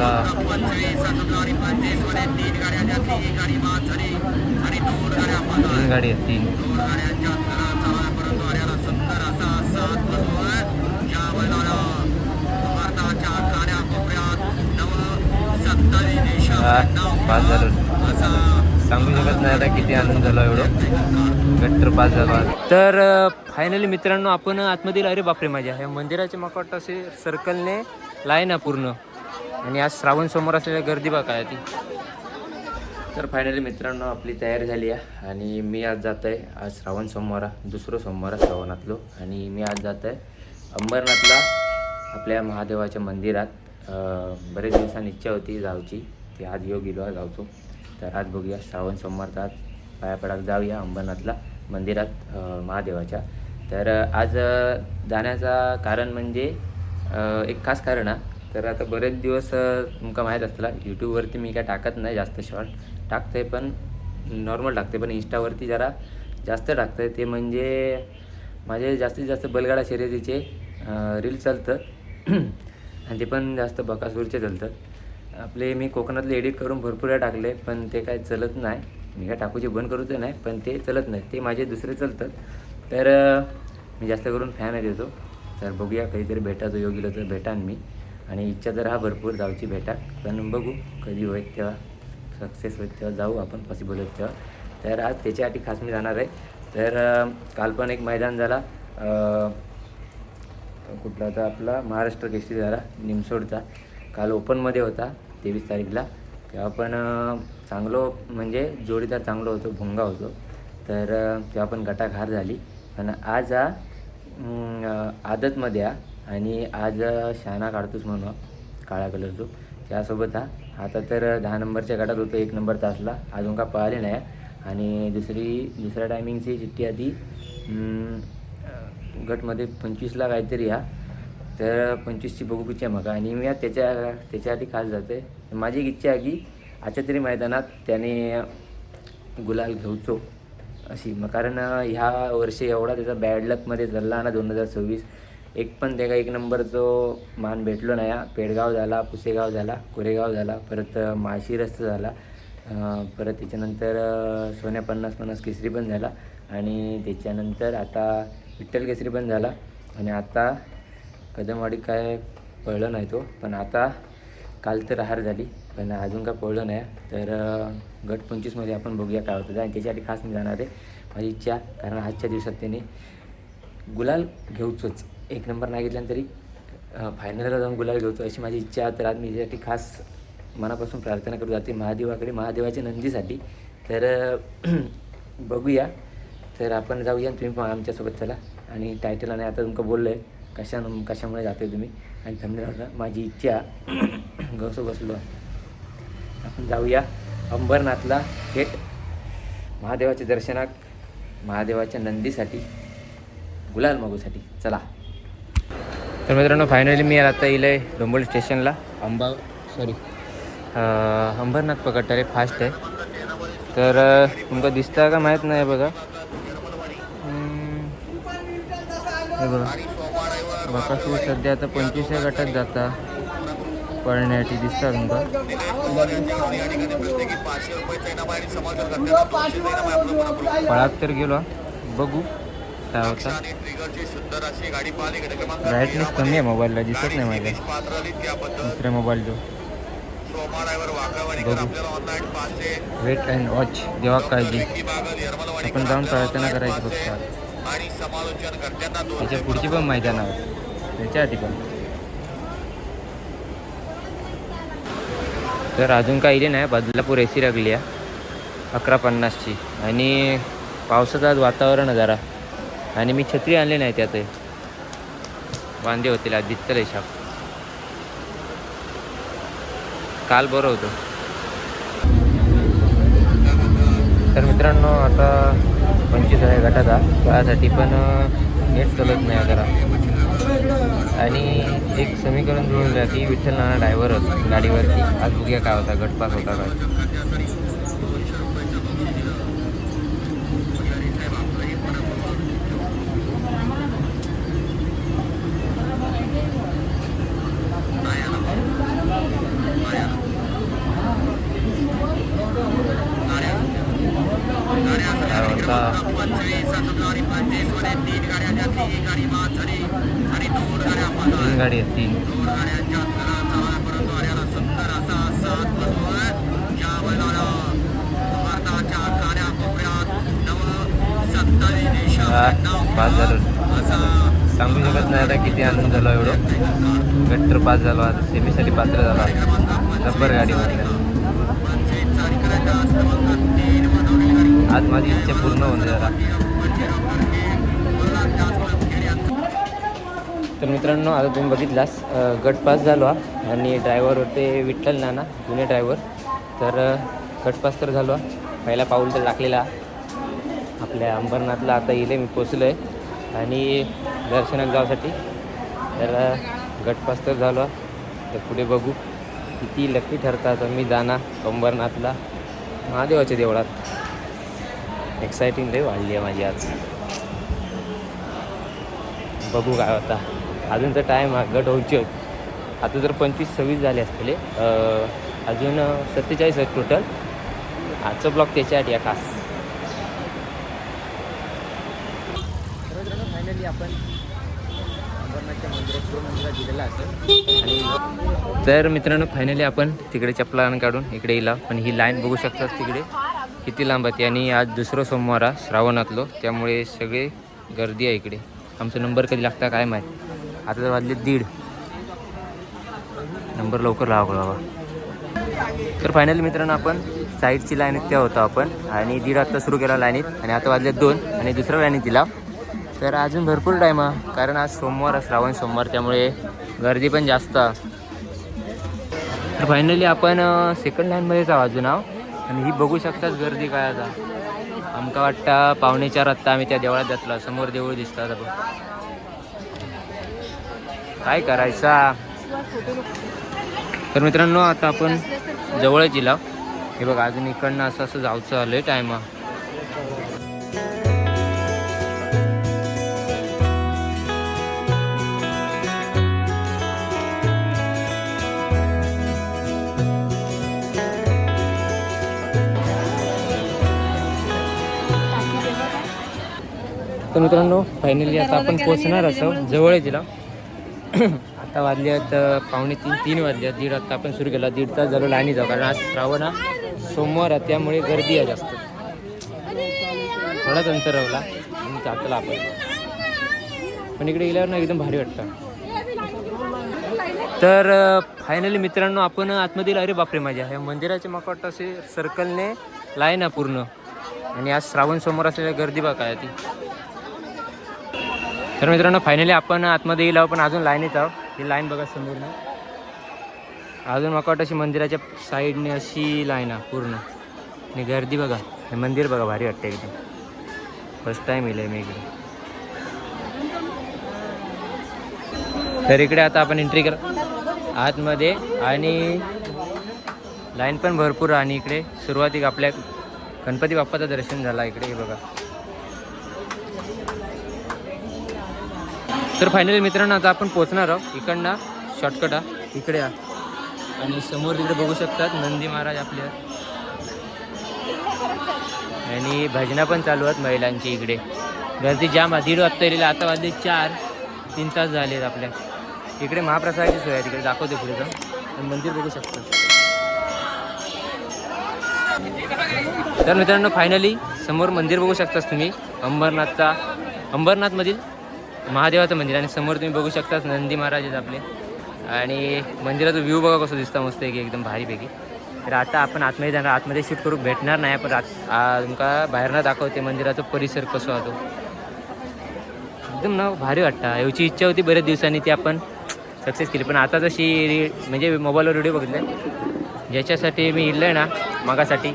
आता तीन गाडी आहेत, तीन. पाच झालं, सांगू शकत नाही आता किती आनंद झाला एवढं. गट्टर पास झाला. तर फायनली मित्रांनो आपण आतमध्ये, अरे बापरे, माझ्या ह्या मंदिराच्या मकाट असे सर्कलने लाईन आहे पूर्ण. आणि आज श्रावण सोमवार असलेल्या गर्दी बघा काय ती. तर फायनली मित्रांनो आपली तयारी झाली आहे आणि मी आज जात आहे, आज श्रावण सोमवार, दुसरं सोमवार श्रावणातलो. आणि मी आज जात आहे अंबरनाथला आपल्या महादेवाच्या मंदिरात. बरेच दिवसांनी इच्छा होती जाऊची, ते आज योग गेलो जाऊचो. तर आज बघूया श्रावण सोमवारचा आज पायापडाक जाऊया अंबरनाथला मंदिरात महादेवाच्या. तर आज जाण्याचा कारण म्हणजे एक खास कारण आहे. तर आता बरेच दिवस तुमका माहीत असतला यूट्यूबवरती मी काय टाकत नाही जास्त शॉर्ट टाकते, पण नॉर्मल टाकते, पण इंस्टावरती जरा जास्त टाकते. ते म्हणजे माझे जास्तीत जास्त बैलगाडा शर्यतीचे रील चालतात आणि ते पण जास्त बकासूरचे चालतात. आपले मी कोकणातले एडिट करून भरपूर वेळा टाकले, पण ते काय चलत नाही. मी काय टाकूचे बंद करूच नाही, पण ते चलत नाही, ते माझे दुसरे चालतात. तर मी जास्त करून फॅन आहे देतो. तर बघूया काहीतरी भेटायचं योग गेलं तर भेटान मी. आणि इच्छा तर हा भरपूर जाऊची भेटा, पण बघू कधी होईल तेव्हा, सक्सेस होईल तेव्हा जाऊ आपण, पॉसिबल होईल तेव्हा. तर आज त्याच्यासाठी खास मी जाणार आहे. तर काल पण एक मैदान झाला, कुठला होता आपला महाराष्ट्र केसरी झाला निमसोडचा. काल ओपनमध्ये होता 23 तारीखला. तेव्हा पण चांगलं म्हणजे जोडीदार चांगलं होतं, भुंगा होतो. तर तेव्हा पण गटाघार झाली. पण आज आदतमध्ये आणि आज शाना काढतोच म्हणून काळ्या कलरचो त्यासोबत आता तर 10 नंबरच्या गटात होतो, 1 नंबर तासला अजून का पळाले नाही. आणि दुसऱ्या टायमिंगची चिठ्ठी आधी गटमध्ये 25ला काहीतरी तर 25ची बघू पिच्छा आहे मग. आणि मी त्याच्यासाठी खास जाते. माझी एक इच्छा आहे की आजच्या तरी मैदानात त्याने गुलाल घेऊचो अशी मग. कारण ह्या वर्षी एवढा त्याचा बॅड लकमध्ये चालला ना 2026, एक पण त्याला 1 नंबरचो मान भेटलो नाही. पेडगाव झाला, पुसेगाव झाला, कोरेगाव झाला, परत माळशिरस झाला, परत त्याच्यानंतर सोन्या 50-50 केसरी पण झाला, आणि त्याच्यानंतर आता विठ्ठल केसरी पण झाला. आणि आता कदमवाडी काय पळलं नाही तो, पण आता काल तर हार झाली, पण अजून काय पळलं नाही. तर गट 25मध्ये आपण बघूया काय होतं. आणि त्याच्यासाठी खास मी जाणार आहे, माझी इच्छा. कारण आजच्या दिवसात त्याने गुलाल घेऊचोच, 1 नंबर नाही घेतल्यानंतर तरी फायनलला जाऊन गुलाल घेऊचो अशी माझी इच्छा. तर आज मी त्याच्यासाठी खास मनापासून प्रार्थना करू जाते महादेवाकडे, महादेवाच्या नंदीसाठी. तर बघूया. तर आपण जाऊया, तुम्ही पण आमच्यासोबत चला. आणि टायटल आणि आता तुमचं बोललं आहे कशामुळे जातो तुम्ही, आणि थंबनेलला माझी इच्छा बसलो. आपण जाऊया अंबरनाथला थेट महादेवाच्या दर्शनात, महादेवाच्या नंदीसाठी, गुलाल मागूसाठी. चला. तर मित्रांनो फायनली मी आता येईल आहे डोंबोली स्टेशनला. अंबरनाथ पकडतारे फास्ट आहे. तर तुमका दिसता का माहीत नाही बघा, हे बघा बकासूर सध्या आता 25व्या गटात जाता पळण्यासाठी दिसता तुमका. पळात तर गेलो, बघू काय होता. ब्राईटनेस कमी आहे मोबाईलला, दिसत नाही माझ्या दुसऱ्या मोबाईल जो. बघू, वेट अँड वॉच, जेव्हा काळजी. आपण जाऊन प्रार्थना करायची फक्त. त्याच्या पुढची पण मैदान आहे त्याच्यासाठी पण. तर अजून काही इले नाही, बदलापूर एसी लागली आहे 11:50ची. आणि पावसाचं आज वातावरण जरा, आणि मी छत्री आणली नाही, त्यात वांदे होतील आज, दिसतले शाप. काल बरं होतं. तर मित्रांनो आता 25व्या गटाचा त्यासाठी पण नेट चालत नाही जरा. आणि एक समीकरण जुळून द्या की विठ्ठल नाना ड्रायव्हरच गाडीवरती. आज बघूया काय होता, गटपास होता काय. तीन गाडी आहेत, तीन. पास झालं, सांगू शकत नाही आता किती आनंद झाला. एवढं गट्टर पास झालो, आता सेमीसाठी पात्र झाला. रबर गाडी मारल्या. आज माझी इच्छा पूर्ण होऊन जरा. तर मित्रांनो, आता तुम्ही बघितलास गट पास झालो आणि ड्रायव्हर होते विठ्ठल नाना, जुने ड्रायव्हर. तर गट पास तर झालो, पहिला पाऊल तर टाकलेला आपल्या अंबरनाथला. आता इले मी पोचलो आहे आणि दर्शनात जाण्यासाठी. तर गट पास तर झालो, तर पुढे बघू किती लकी ठरतात मी जाणार अंबरनाथला महादेवाच्या देवळात. एक्सायटिंग लई वाढली आहे माझी आज. बघू काय होता. अजून तर टाईम आहे, गट व्हायचे होत. आता जर 25-26 झाले असतील, अजून 47 आहेत टोटल. आजचा ब्लॉग त्याच्यासाठी या खास. फायनली आपण अंबरनाथच्या मंदिरात दिलेला असेल. आणि तर मित्रांनो, फायनली आपण तिकडे चपला काढून इकडे येला. पण ही लाईन बघू शकतात तिकडे किती लांब आहे. आणि आज दुसरं सोमवार आहे श्रावणातलो, त्यामुळे सगळे गर्दी आहे इकडे. आमचा नंबर कधी लागता काय माहीत. आता तर वाजले 1:30. नंबर लवकर लावा बाबा. तर फायनली मित्रांनो, आपण साईडची लाईनीत त्या होतो आपण आणि 1:30 वाजता सुरू केला लाईनीत. आणि आता वाजले 2 आणि दुसऱ्या लाईनीत दिला. तर अजून भरपूर टाईम आहे, कारण आज सोमवार आहे, श्रावण सोमवार, त्यामुळे गर्दी पण जास्त आहे. तर फायनली आपण सेकंड लाईनमध्येच आहोत अजून आहो. आणि ही बघू शकताच गर्दी काय. आता आमका वाटतं 3:45 वाजता आम्ही त्या देवळात जातला. समोर देऊळ दिसतात. काय करायचा. तर मित्रांनो, आता आपण जवळच येला. हे बघा, अजून इकडनं असं जायचं आलं टाईम. तर मित्रांनो, फायनली आता आपण पोचणार असं जवळच दिला. आता वाजले आहेत 2:45-3 वाजले आहेत. 1:30 वाजता आपण सुरू केला. 1:30 तास झालो लाईनी जाऊ, कारण आज श्रावण सोमवार आहे, त्यामुळे गर्दी आहे जास्त. थोडाच अंतर राहिला आणि जातला आपण. पण इकडे गेल्यावर ना एकदम भारी वाटतं. तर फायनली मित्रांनो, आपण आतमध्ये अरे बापरे, माझ्या ह्या मंदिराच्या मका वाटतं असे सर्कलने लाईन आहे पूर्ण. आणि आज श्रावण सोमवार असलेल्या गर्दी बघा काय ती. तर मित्रांनो, फायनली आपण आतमध्ये येईल पण अजून लाईनीत आहोत. ही लाईन बघा समोरनं. अजून मका वाटतं अशी मंदिराच्या साईडने अशी लाईन आहे पूर्ण. आणि गर्दी बघा. हे मंदिर बघा, भारी वाटतं एकदम. फर्स्ट टाईम येईल मी इकडे. तर इकडे आता आपण एंट्री करा आतमध्ये. आणि लाईन पण भरपूर आहे. आणि इकडे सुरुवातीला आपल्या गणपती बाप्पाचं दर्शन झालं इकडे. हे बघा. तर फायनली मित्रांनो, आता आपण पोचणार आहोत. इकडनं शॉर्टकट आहे इकडे. आणि समोर तिकडे बघू शकतात नंदी महाराज आपल्या. आणि भजना पण चालू आहेत महिलांची इकडे. गर्दी जाम आहे. 1:30 वाजता येईल. आता वाजले 4-3 तास झाले आहेत आपल्या इकडे. महाप्रसादाची सोय आहे तिकडे, दाखवते पुढे जाऊन. मंदिर बघू शकता. तर मित्रांनो, फायनली समोर मंदिर बघू शकतास तुम्ही. अंबरनाथमधील महादेवाचं मंदिर. आणि समोर तुम्ही बघू शकता नंदी महाराज आहेत आपले. आणि मंदिराचा व्ह्यू बघा कसं दिसतं, मस्त आहे की एकदम भारीपैकी. तर आता आपण आतमध्ये जाणार. आतमध्ये शूट करू भेटणार नाही, पण तुमका बाहेरनं दाखवते मंदिराचा परिसर कसं होतो. एकदम ना भारी वाटतं. याची इच्छा होती बऱ्याच दिवसांनी, ती आपण सक्सेस केली. पण आता जशी म्हणजे मोबाईलवर व्हिडिओ बघितले, ज्याच्यासाठी मी इल्लं आहे ना मागासाठी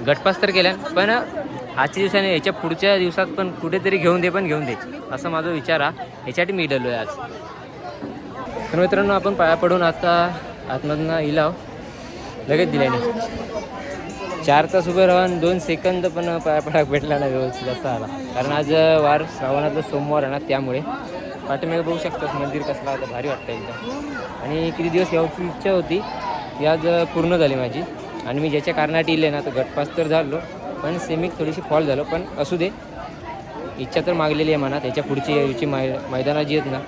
गटपास तर केला, पण आजच्या दिवसाने याच्या पुढच्या दिवसात पण कुठेतरी घेऊन दे असं माझा विचार आहे. याच्यासाठी मी इडलो आहे आज. तर मित्रांनो, आपण पाया पडून आता आतमधनं इलाव लगेच दिल्याने 4 तास उभे राहून 2 सेकंद पण पाया पडाक भेटला ना व्यवस्थित असा आला. कारण आज वार श्रावणातलं सोमवार आहे ना, त्यामुळे पाठीमागे बघू शकतात मंदिर कसला आता भारी वाटतं एकदम. आणि किती दिवस याची इच्छा होती ती आज पूर्ण झाली माझी. आणि मी ज्याच्या कारणासाठी इले ना, तर गटपास तर झालो, पण सेमीत थोडीशी फॉल झालो. पण असू दे, इच्छा तर मागलेली आहे म्हणा, त्याच्या पुढची याची मैदानात जी आहेत ना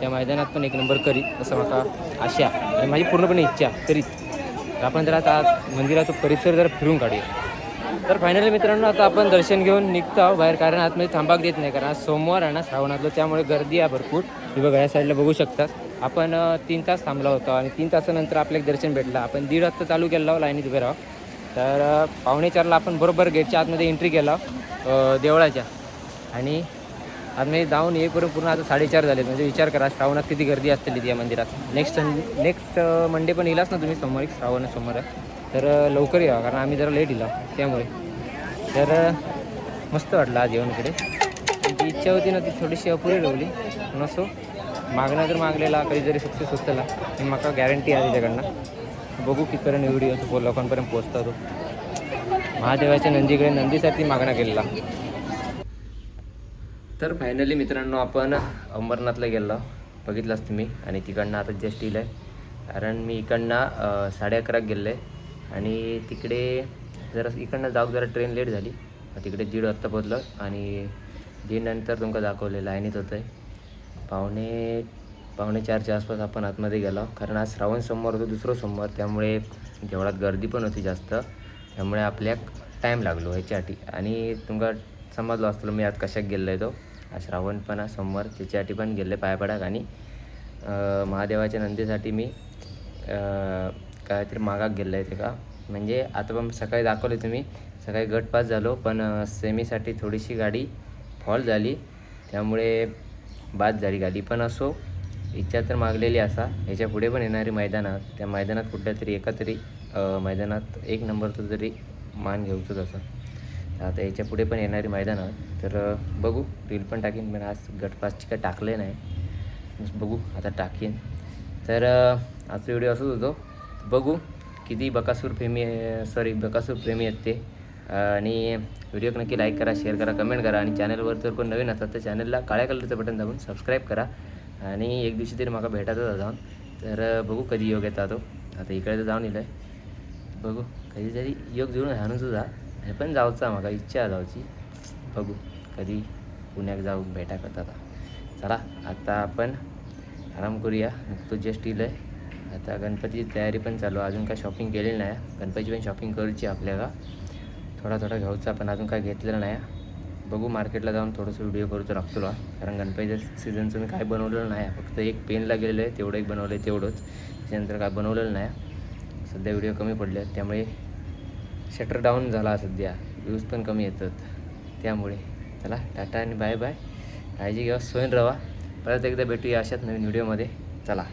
त्या मैदानात पण एक नंबर करीत असं मला आशा आणि माझी पूर्णपणे इच्छा करीत. तर आपण जरा आता मंदिराचा परिसर जरा फिरून काढूया. तर फायनली मित्रांनो आता आपण दर्शन घेऊन निघतो आहोत बाहेर, कारण आतमध्ये थांबाक देत नाही, कारण आज सोमवार आहे ना श्रावणातलं, त्यामुळे गर्दी आहे भरपूर. ही बघा या साईडला बघू शकतात. आपण 3 तास थांबला होता आणि 3 तासानंतर आपल्याला दर्शन भेटलं. आपण 1.5 वाजता चालू केलं लाईनीत उभे राहा. तर 3:45ला आपण बरोबर गेटच्या आतमध्ये एंट्री केला देवळाच्या, आणि आम्ही जाऊन येईपर्यंत पूर्ण आता 4:30 झाले. म्हणजे विचार करा श्रावणात किती गर्दी असते या मंदिरात. नेक्स्ट मंडे पण येईलाच ना तुम्ही, सोमवारी श्रावण सोमवार आहे, तर लवकर या, कारण आम्ही जरा लेट येला त्यामुळे. तर मस्त वाटलं आज येऊन इकडे. जी इच्छा होती ना ती थोडीशी अपुरी ठेवली नसो. मागणं जर मागलेला कधीतरी सक्सेस होतला ही मला गॅरंटी आहे त्याच्याकडनं. बघू कितपर्यंत व्हिडिओ लोकांपर्यंत पोहोचता तो. महादेवाच्या नंदीकडे नंदीसाठी मागणं केलेला. तर फायनली मित्रांनो आपण अंबरनाथला गेलो, बघितलाच तुम्ही. आणि तिकडनं आता जस्ट येईल आहे, कारण मी इकडनं 11:30 गेलो आहे आणि तिकडे जरा इकडनं जाऊ जरा ट्रेन लेट झाली. तिकडे 1:30 वाजता पोचलं आणि 1:30 नंतर तुमका दाखवलेलं लाईनीत होतं आहे. 3:45च्या आसपास आपण आतमध्ये गेलो, कारण आज श्रावण सोमवार होतं, दुसरं सोमवार, त्यामुळे देवळात गर्दी पण होती जास्त, त्यामुळे आपल्याक टाईम लागलो ह्याच्यासाठी. आणि तुमका समजलो असतो मी आज कशाक गेलो आहे. तो आज श्रावण पण आज सोमवार, त्याच्यासाठी पण गेले पायापडाक. आणि महादेवाच्या नंदीसाठी मी काहीतरी मागाक गेलं आहे ते का, म्हणजे आता पण सकाळी दाखवले तुम्ही, सकाळी गट पास झालो, पण सेमीसाठी थोडीशी गाडी फॉल झाली, त्यामुळे बाद झाली गाडी. पण असो, इच्छा तर मागलेली असा ह्याच्या पुढे पण येणारी मैदानात, त्या मैदानात कुठल्या तरी एका तरी मैदानात 1 नंबरचं तरी मान घेऊचंच असं. आता याच्या पुढे पण येणारी मैदानात तर बघू, रील पण टाकीन, पण आज गटपासची काय टाकले नाही, बघू आता टाकीन. तर आजचा व्हिडिओ असंच होतो. बघू किती बकासूर प्रेमी आहेत ते. आणि व्हिडिओ नक्की लाईक करा, शेअर करा, कमेंट करा. आणि चॅनलवर जर कोण नवीन असतात तर चॅनलला काळ्या कलरचं बटन दाबून सबस्क्राईब करा. आणि एक दिवशी तरी मला भेटायचं जाऊन, तर बघू कधी योग येतात तो. आता इकडे तर जाऊन येईल आहे, बघू कधीतरी योग जुळून हाणून सुद्धा हे पण जाऊचा मला इच्छा जाऊची. बघू कधी पुण्यात जाऊ भेटा करतात. चला आता आपण आराम करूया, तो जस्ट येईल आहे. आता गणपतीची तयारी पण चालू, अजून काय शॉपिंग केलेली नाही. गणपतीची पण शॉपिंग करूची आपल्याला, थोडा घ्यायचा, पण अजून काय घेतलेलं नाही. बघू मार्केटला जाऊन थोडंसं व्हिडिओ करूचं लागतो, कारण गणपतीच्या सीझनचं मी काय बनवलेलं नाही. फक्त एक पेनला गेलेलं आहे, तेवढं एक बनवलं आहे तेवढंच, त्याच्यानंतर काय बनवलेलं नाही. सध्या व्हिडिओ कमी पडले आहेत, त्यामुळे शटर डाऊन झाला सध्या, व्ह्यूज पण कमी येतात, त्यामुळे चला टाटा आणि बाय बाय. काळजी घ्या, सोयीन रहा. परत एकदा भेटूया अशाच नवीन व्हिडिओमध्ये. चला.